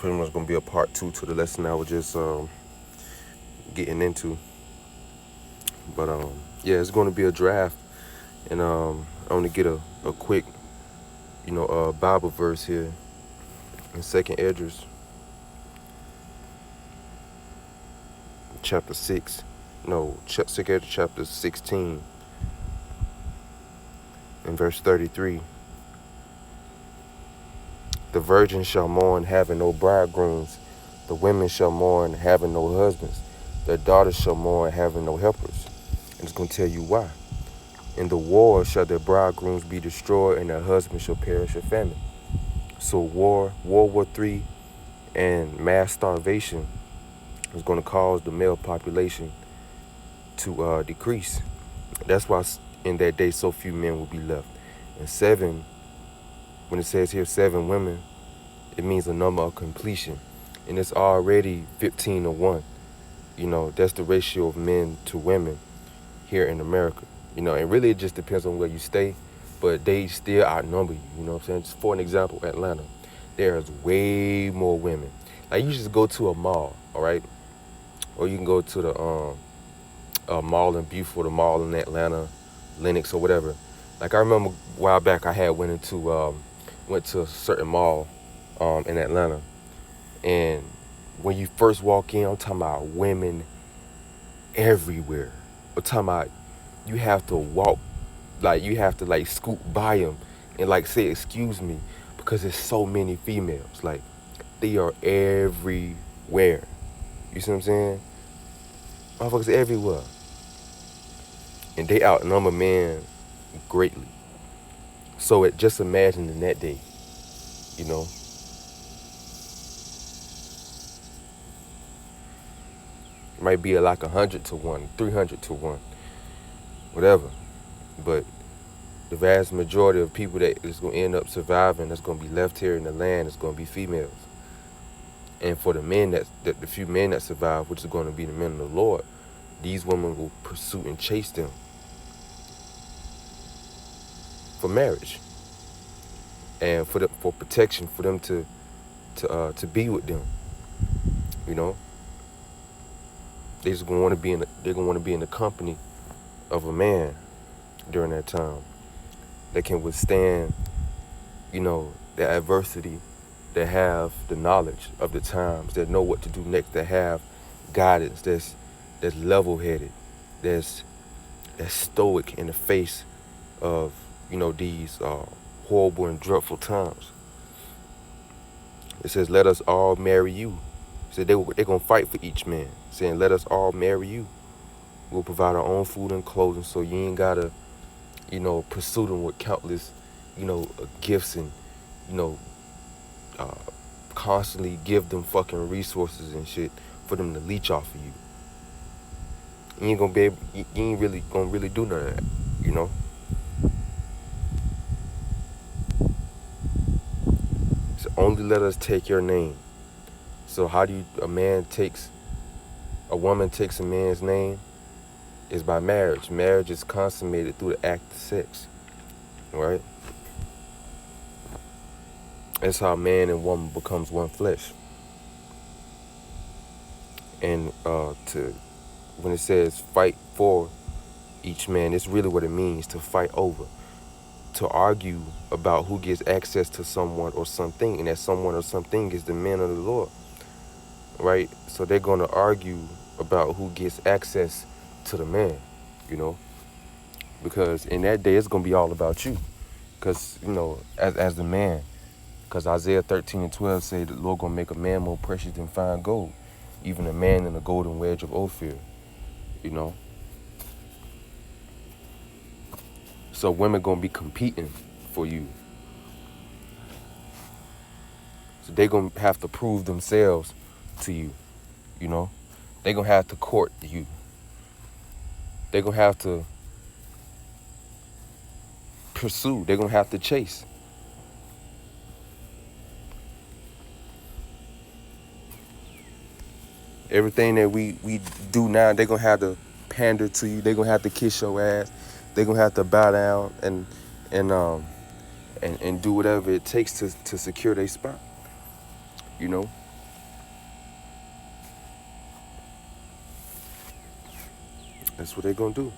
pretty much gonna be a part two to the lesson I was just getting into. But yeah, it's gonna be a draft, and I want to get a quick, Bible verse here in Second Esdras, chapter 6. No, Second Esdras chapter 16, and verse 33. The virgins shall mourn, having no bridegrooms. The women shall mourn, having no husbands. Their daughters shall mourn, having no helpers. And it's going to tell you why. In the war shall their bridegrooms be destroyed, and their husbands shall perish of famine. So World War III and mass starvation is going to cause the male population to decrease. That's why in that day so few men will be left. And 7, when it says here 7 women, it means a number of completion. And it's already 15 to 1. That's the ratio of men to women here in America. And really it just depends on where you stay, but they still outnumber you. You know what I'm saying? Just for an example, Atlanta, there's way more women. Like, you just go to a mall, all right? Or you can go to the mall in Beaufort, the mall in Atlanta, Lenox or whatever. Like, I remember a while back I had went to a certain mall in Atlanta, and when you first walk in, I'm talking about women everywhere. I'm talking about you have to walk, like you have to like scoot by them and like say excuse me, because there's so many females. Like, they are everywhere. You see what I'm saying? Motherfuckers everywhere. And they outnumber men greatly. So just imagine in that day, you know. It might be like 100 to 1, 300 to 1, whatever. But the vast majority of people that is going to end up surviving, that's going to be left here in the land, is going to be females. And for the men the few men that survive, which is going to be the men of the Lord, these women will pursue and chase them for marriage and for protection, for them to be with them. They're gonna want to be in the company of a man during that time that can withstand, the adversity, that have the knowledge of the times, that know what to do next, that have guidance, that's level-headed, that's stoic in the face of these horrible and dreadful times. It says, "Let us all marry you." It said they're gonna fight for each man, saying, "Let us all marry you. We'll provide our own food and clothing, so you ain't gotta, pursue them with countless, gifts and, constantly give them fucking resources and shit for them to leech off of you. You ain't gonna be able, you ain't really gonna really do none of that, So only let us take your name." So how do a woman takes a man's name? Is by marriage. Marriage is consummated through the act of sex, right? That's how man and woman becomes one flesh. And when it says fight for each man, it's really what it means to fight over, to argue about who gets access to someone or something, and that someone or something is the man of the Lord, right? So they're going to argue about who gets access to the man, because in that day it's going to be all about you, because as the man, because Isaiah 13:12 say the Lord going to make a man more precious than fine gold, even a man in a golden wedge of Ophir. So women gonna be competing for you. So they gonna have to prove themselves to you. They gonna have to court you. They gonna have to pursue. They gonna have to chase. Everything that we do now, they gonna have to pander to you. They gonna have to kiss your ass. They gonna have to bow down and do whatever it takes to secure their spot. That's what they're gonna do.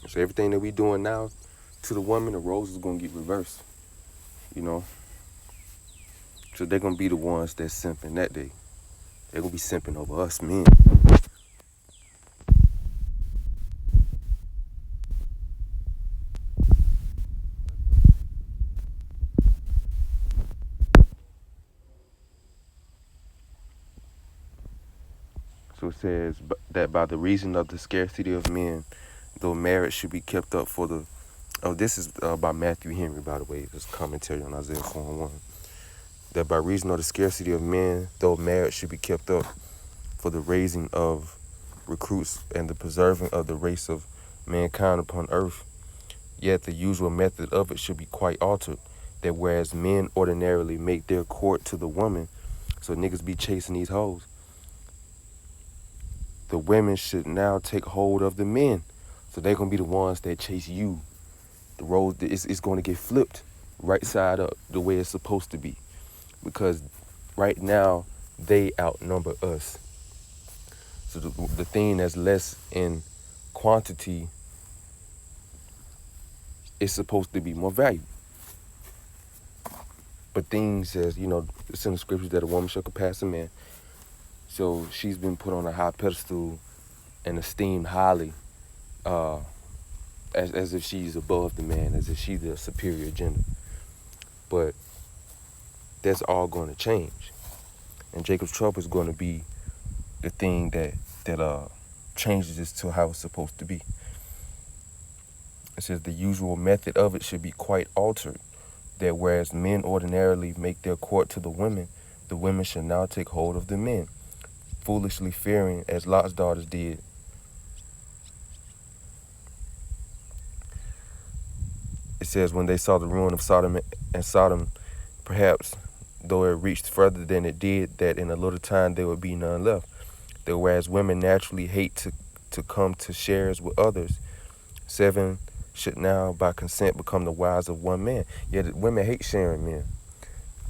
So everything that we doing now to the woman, the roles is gonna get reversed. You know. So they're gonna be the ones that's simping that day. They're gonna be simping over us men. So it says that by the reason of the scarcity of men, though marriage should be kept up for the. Oh, this is by Matthew Henry, by the way. This commentary on Isaiah 4:1. That by reason of the scarcity of men, though marriage should be kept up for the raising of recruits and the preserving of the race of mankind upon earth, yet the usual method of it should be quite altered. That whereas men ordinarily make their court to the woman, so niggas be chasing these hoes, the women should now take hold of the men. So they're going to be the ones that chase you. The role is going to get flipped right side up the way it's supposed to be. Because right now, they outnumber us. So the thing that's less in quantity is supposed to be more valuable. But things as, it's in the scriptures that a woman shall surpass a man. So she's been put on a high pedestal and esteemed highly, as if she's above the man, as if she's the superior gender. But that's all going to change. And Jacob's trouble is going to be the thing that changes this to how it's supposed to be. It says the usual method of it should be quite altered, that whereas men ordinarily make their court to the women should now take hold of the men, foolishly fearing, as Lot's daughters did. It says when they saw the ruin of Sodom, perhaps, though it reached further than it did, that in a little time there would be none left. That whereas women naturally hate to come to shares with others, 7 should now by consent become the wives of one man. Yet women hate sharing men.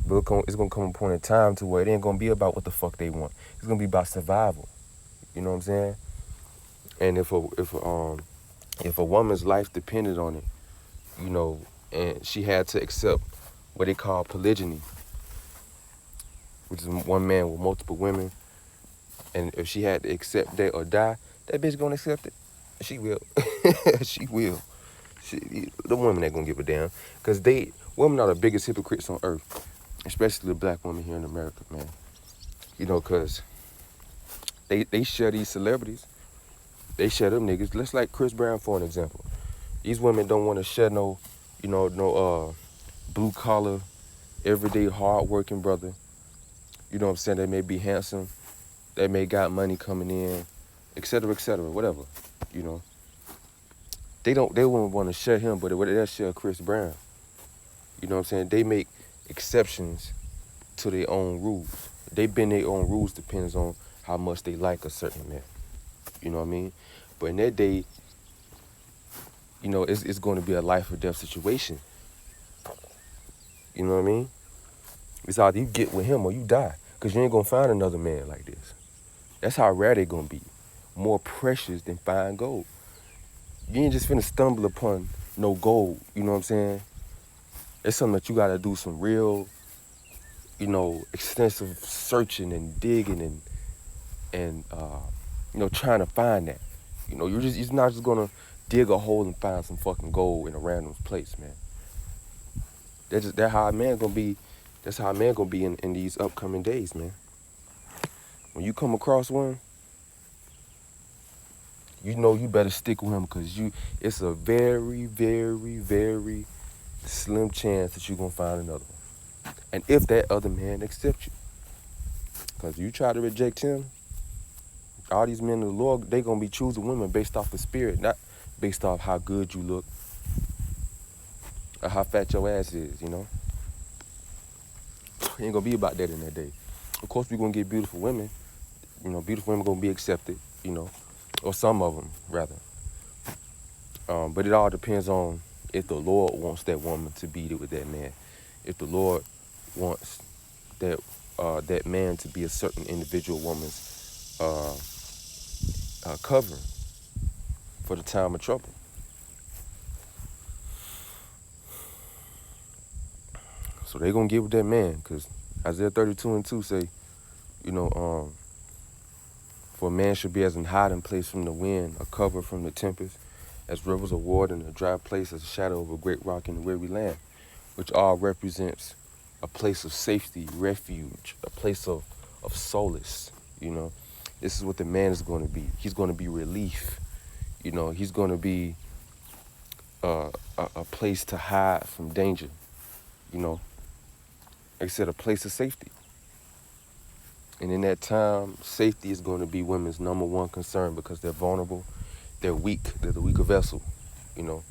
But it's going to come a point in time to where it ain't going to be about what the fuck they want. It's going to be about survival. You know what I'm saying? And if a woman's life depended on it, and she had to accept what they call polygyny, which is one man with multiple women, and if she had to accept that or die, that bitch gonna accept it. She will. She will. The women ain't gonna give a damn, because women are the biggest hypocrites on earth, especially the black women here in America, man. Because they share these celebrities. They share them niggas. Let's like Chris Brown, for an example. These women don't want to share no blue collar, everyday hard working brother. You know what I'm saying? They may be handsome. They may got money coming in, et cetera, whatever. They wouldn't want to share him, but they'll share Chris Brown. You know what I'm saying? They make exceptions to their own rules. They bend their own rules, depends on how much they like a certain man. You know what I mean? But in that day, it's going to be a life or death situation. You know what I mean? It's either you get with him or you die, because you ain't going to find another man like this. That's how rare they going to be. More precious than fine gold. You ain't just finna stumble upon no gold, you know what I'm saying? It's something that you got to do some real, extensive searching and digging and trying to find that. You're not just going to dig a hole and find some fucking gold in a random place, man. That's how a man gonna be. That's how a man gonna be in these upcoming days, man. When you come across one, you better stick with him, because it's a very, very, very slim chance that you're gonna find another one. And if that other man accepts you, because you try to reject him, all these men of the Lord, they gonna be choosing women based off the spirit, not based off how good you look or how fat your ass is, It ain't gonna be about that in that day. Of course, we're gonna get beautiful women. Beautiful women gonna be accepted, or some of them, rather. But it all depends on if the Lord wants that woman to be with that man. If the Lord wants that that man to be a certain individual woman's covering for the time of trouble. So they gonna get with that man, because Isaiah 32:2 say, you know, for a man should be as an hiding place from the wind, a cover from the tempest, as rivers of water in a dry place, as a shadow of a great rock in a weary land, which all represents a place of safety, refuge, a place of solace, you know. This is what the man is going to be. He's going to be relief, you know. He's going to be a place to hide from danger, you know. Like I said, a place of safety. And in that time, safety is going to be women's number one concern, because they're vulnerable, they're weak, they're the weaker vessel, you know.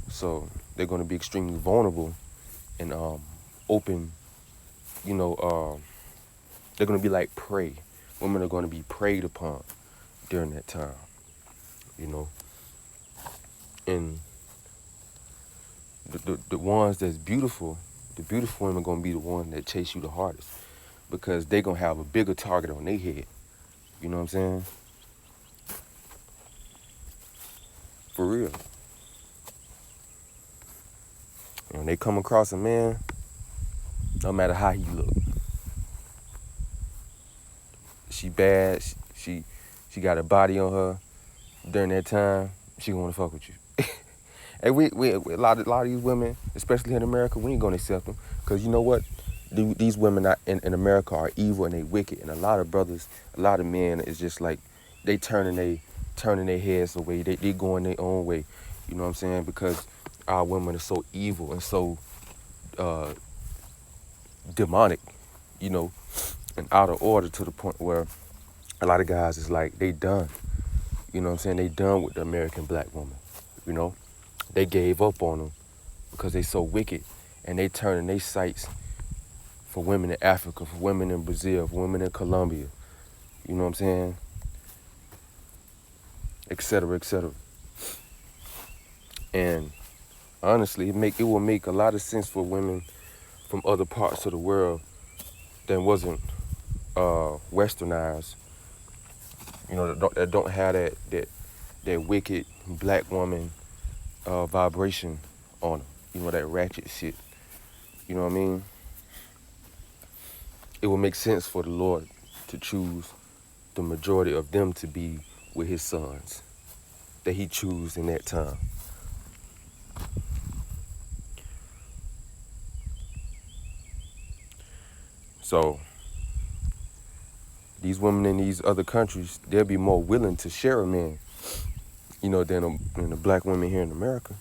So they're going to be extremely vulnerable and open, you know. They're going to be like prey. Women are going to be preyed upon during that time, you know. And the ones that's beautiful, the beautiful women are going to be the ones that chase you the hardest, because they're going to have a bigger target on their head. You know what I'm saying? For real. And when they come across a man, no matter how he look, she bad, she got a body on her, during that time, she gonna wanna fuck with you. And we a lot of these women, especially in America, we ain't gonna accept them, because you know what? These women in America are evil and they wicked, and a lot of brothers, a lot of men is just like they turning their heads away. They going their own way. You know what I'm saying? Because our women are so evil and so demonic, you know, and out of order, to the point where a lot of guys is like they done. You know what I'm saying? They done with the American black woman. You know, they gave up on them because they so wicked, and they turning their sights for women in Africa, for women in Brazil, for women in Colombia. You know what I'm saying? Et cetera, et cetera. And honestly, it will make a lot of sense for women from other parts of the world that wasn't westernized. You know, that don't have that wicked black woman vibration on them. You know, that ratchet shit. You know what I mean? It will make sense for the Lord to choose the majority of them to be with his sons that he chose in that time. So these women in these other countries, they'll be more willing to share a man, you know, than the black women here in America.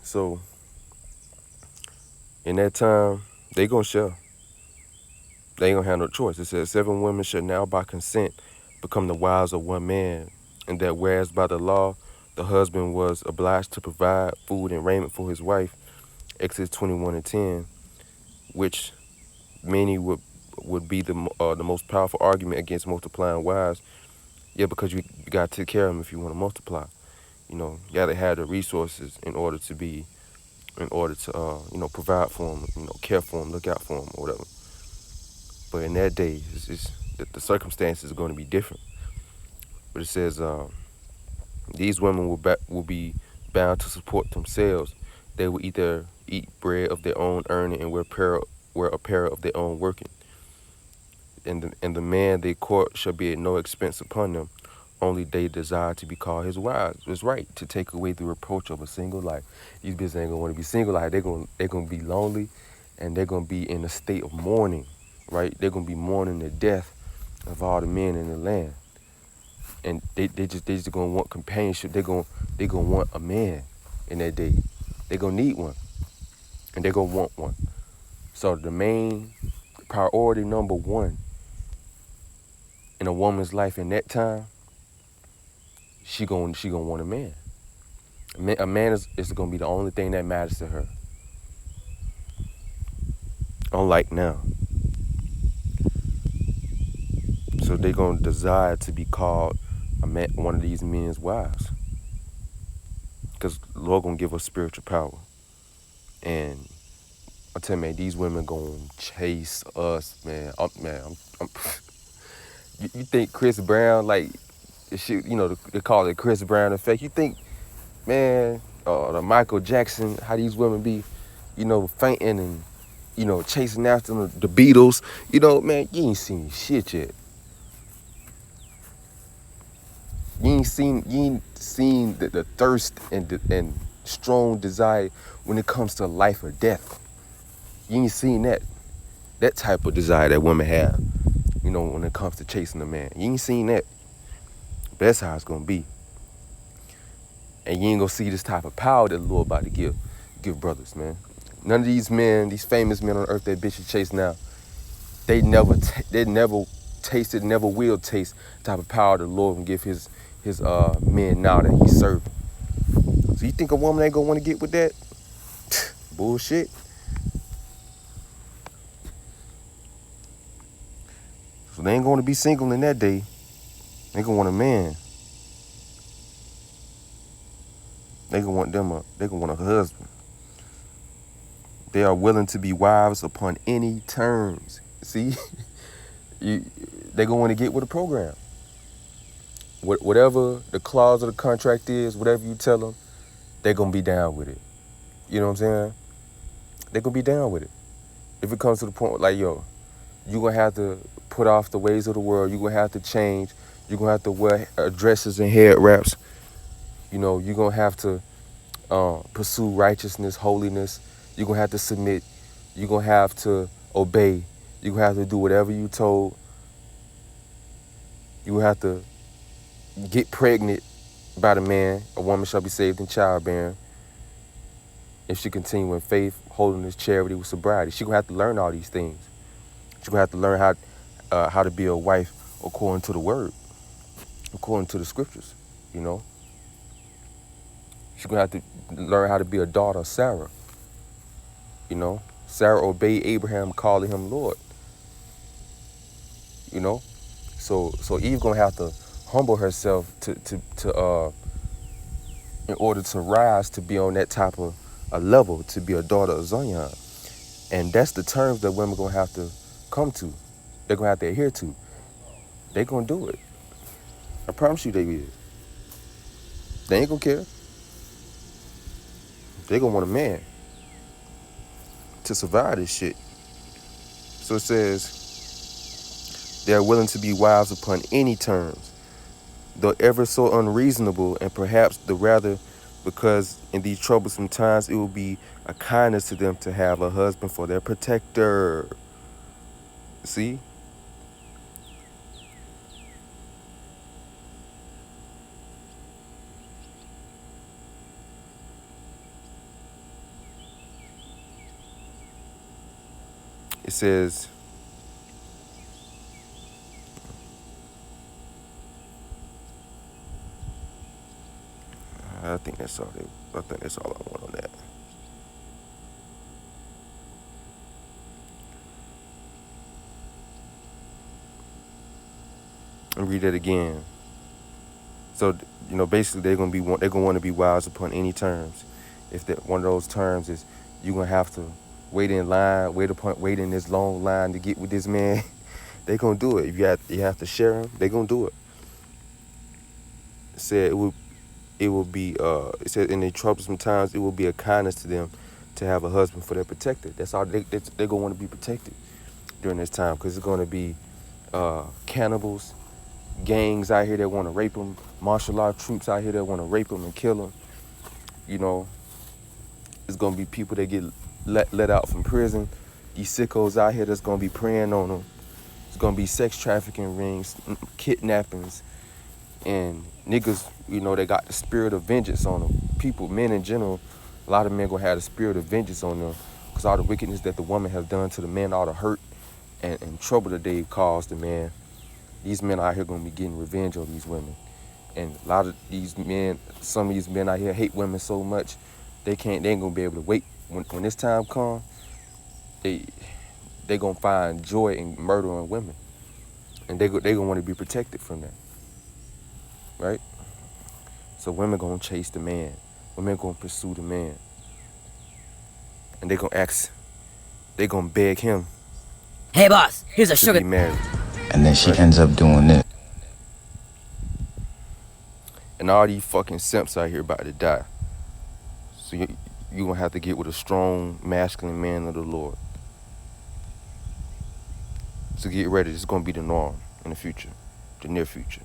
So in that time, they gonna share. They ain't gonna have no choice. It says 7 women shall now by consent become the wives of one man, and that whereas by the law the husband was obliged to provide food and raiment for his wife, Exodus 21:10, which many would be the most powerful argument against multiplying wives. Yeah, because you got to take care of them if you want to multiply. You know, you got to have the resources in order to you know, provide for them, you know, care for them, look out for them, or whatever. But in that day, the circumstances are going to be different. But it says these women will be bound to support themselves. They will either eat bread of their own earning and wear apparel of their own working. And the man they court shall be at no expense upon them. Only they desire to be called his wives. It's right to take away the reproach of a single life. These bitches ain't gonna want to be single. Like they're gonna be lonely, and they're gonna be in a state of mourning, right? They're gonna be mourning the death of all the men in the land, and they just gonna want companionship. They're gonna want a man in that day. They're gonna need one, and they're gonna want one. So the main priority number one in a woman's life in that time, she gonna want a man. A man is gonna be the only thing that matters to her. Unlike now. So they gonna desire to be called one of these men's wives, because the Lord gonna give us spiritual power, and I tell you, man, these women gonna chase us, man. You think Chris Brown, like, shit, they call it Chris Brown effect. You think, man, the Michael Jackson, how these women be, fainting and, chasing after the Beatles. Man, you ain't seen shit yet. You ain't seen the thirst and strong desire when it comes to life or death. You ain't seen that type of desire that women have, when it comes to chasing a man. You ain't seen that. But that's how it's gonna be. And you ain't gonna see this type of power that the Lord about to give brothers, man. None of these men, these famous men on earth that bitches chase now, they never tasted, never will taste the type of power the Lord can give his men now that he's serving. So you think a woman ain't gonna want to get with that? Bullshit. So they ain't gonna be single in that day. They gonna want a man. They gonna want a husband. They are willing to be wives upon any terms. See, they gonna want to get with the program. Whatever the clause of the contract is, whatever you tell them, they gonna be down with it. You know what I'm saying? They gonna be down with it. If it comes to the point like, yo, you gonna have to put off the ways of the world. You gonna have to change. You gonna have to wear dresses and head wraps. You gonna have to pursue righteousness, holiness. You're going to have to submit. You're going to have to obey. You're going to have to do whatever you told. You will have to get pregnant by the man. A woman shall be saved in childbearing if she continue in faith, holiness, charity, with sobriety. She's going to have to learn all these things. She's going to have to learn how to be a wife according to the word, according to the scriptures, She's going to have to learn how to be a daughter of Sarah. Sarah obeyed Abraham, calling him Lord. So Eve gonna have to humble herself to in order to rise to be on that type of a level, to be a daughter of Zion. And that's the terms that women gonna have to come to. They're gonna have to adhere to. They gonna do it. I promise you they will. They ain't gonna care. They gonna want a man to survive this shit. So it says, they are willing to be wives upon any terms, though ever so unreasonable, and perhaps the rather because in these troublesome times it will be a kindness to them to have a husband for their protector. See? It says, I think that's all I want on that. And read it again. So, basically they're gonna want to be wives upon any terms. If that one of those terms is you're gonna have to wait in line, wait in this long line to get with this man, they gonna do it. If you have to share him, they gonna do it. It said it will be it said in the troublesome times it will be a kindness to them to have a husband for their protector. That's all they're gonna want to be protected during this time, because it's gonna be cannibals, gangs out here that want to rape them, martial law troops out here that want to rape them and kill them. It's gonna be people that get let out from prison. These sickos out here that's gonna be preying on them. It's gonna be sex trafficking rings, kidnappings, and niggas, they got the spirit of vengeance on them. People, men in general, a lot of men gonna have the spirit of vengeance on them, because all the wickedness that the woman has done to the man, all the hurt and trouble that they caused the man. These men out here gonna be getting revenge on these women. And a lot of these men, some of these men out here hate women so much, they ain't gonna be able to wait. When this time comes, they gonna find joy in murdering women. And they gonna want to be protected from that. Right? So women gonna chase the man. Women gonna pursue the man. And they gonna ask They gonna beg him Hey boss, here's a to sugar. be married. And then she ends up doing this. And all these fucking simps out here about to die. So you gonna have to get with a strong, masculine man of the Lord. So get ready. It's gonna be the norm in the future, the near future.